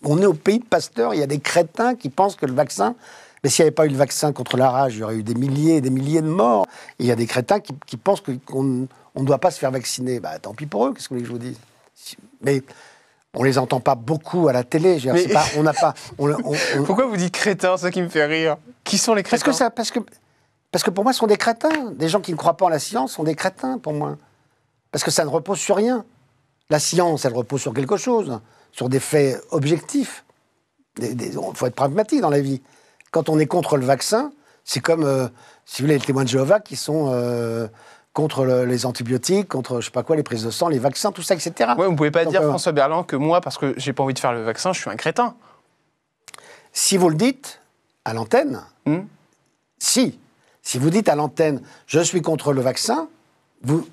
on est au pays de Pasteur, il y a des crétins qui pensent que le vaccin... Mais s'il n'y avait pas eu le vaccin contre la rage, il y aurait eu des milliers et des milliers de morts. Et il y a des crétins qui pensent qu'on ne doit pas se faire vacciner. Bah, tant pis pour eux, qu'est-ce que vous voulez que je vous dise? Mais on ne les entend pas beaucoup à la télé. On n'a pas... Pourquoi vous dites crétins? C'est ça qui me fait rire. Qui sont les crétins? Parce que pour moi, ce sont des crétins. Des gens qui ne croient pas en la science sont des crétins, pour moi. Parce que ça ne repose sur rien. La science, elle repose sur quelque chose, sur des faits objectifs. Il faut être pragmatique dans la vie. Quand on est contre le vaccin, c'est comme, si vous voulez, les témoins de Jéhovah qui sont contre les antibiotiques, contre, je sais pas quoi, les prises de sang, les vaccins, tout ça, etc. Ouais, vous ne pouvez pas dire, François Berland, que moi, parce que j'ai pas envie de faire le vaccin, je suis un crétin. Si vous le dites à l'antenne, si vous dites à l'antenne, je suis contre le vaccin,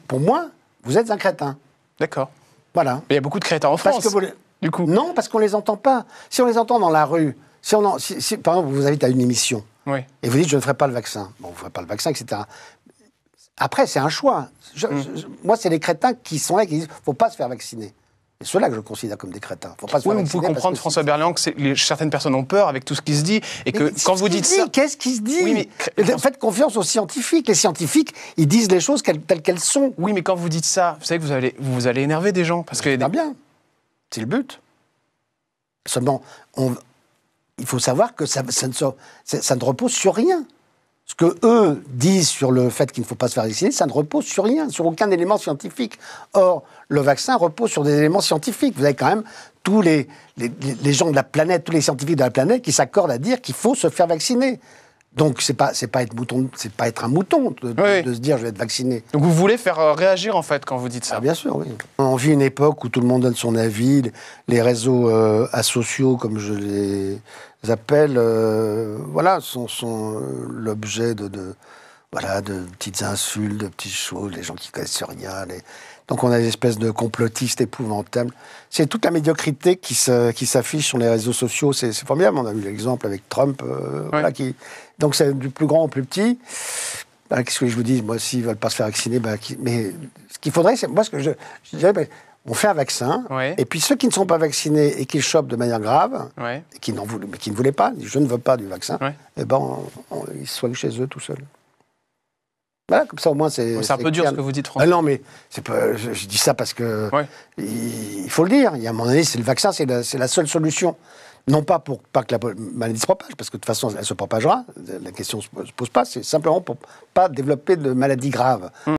pour moi, vous êtes un crétin. D'accord. Voilà. Mais il y a beaucoup de crétins en France, du coup. Non, parce qu'on les entend pas. Si on les entend dans la rue... par exemple, vous vous invitez à une émission, et vous dites je ne ferai pas le vaccin. Bon, vous ne ferez pas le vaccin, etc. Après, c'est un choix. Moi, c'est les crétins qui sont là, qui disent faut pas se faire vacciner. C'est ceux-là que je considère comme des crétins. Faut pas se faire vacciner. Vous pouvez comprendre, François Berland, que certaines personnes ont peur avec tout ce qui se dit, et que quand vous dites ça... Qu'est-ce qui se dit? Faites confiance aux scientifiques. Les scientifiques, ils disent les choses telles qu'elles sont. Oui, mais quand vous dites ça, vous savez que vous allez énerver des gens. Parce que bien. C'est le but. Seulement, il faut savoir que ça ne repose sur rien. Ce que eux disent sur le fait qu'il ne faut pas se faire vacciner, ça ne repose sur rien, sur aucun élément scientifique. Or, le vaccin repose sur des éléments scientifiques. Vous avez quand même tous les gens de la planète, tous les scientifiques de la planète qui s'accordent à dire qu'il faut se faire vacciner. Donc, c'est pas être un mouton de se dire je vais être vacciné. Donc vous voulez faire réagir en fait quand vous dites ça? Bien sûr, oui. On vit une époque où tout le monde donne son avis, les réseaux asociaux, comme je les appelle, sont l'objet de petites insultes, de petites choses, les gens qui connaissent rien. Donc on a des espèces de complotistes épouvantables. C'est toute la médiocrité qui s'affiche sur les réseaux sociaux. C'est formidable. On a eu l'exemple avec Trump. Donc c'est du plus grand au plus petit. Qu'est-ce que je vous dis? Moi, s'ils ne veulent pas se faire vacciner, mais ce qu'il faudrait, c'est... Moi, ce que je dirais, on fait un vaccin, et puis ceux qui ne sont pas vaccinés et qui le chopent de manière grave, et qui ne voulaient pas, je ne veux pas du vaccin, ils se soignent chez eux tout seuls. Voilà, comme ça au moins c'est... C'est un peu dur ce que vous dites, François. Non, mais je dis ça parce que il faut le dire. Il y a un moment donné, le vaccin, c'est la seule solution. Non pas pour pas que la maladie se propage, parce que de toute façon, elle se propagera. La question ne se pose pas. C'est simplement pour pas développer de maladies graves.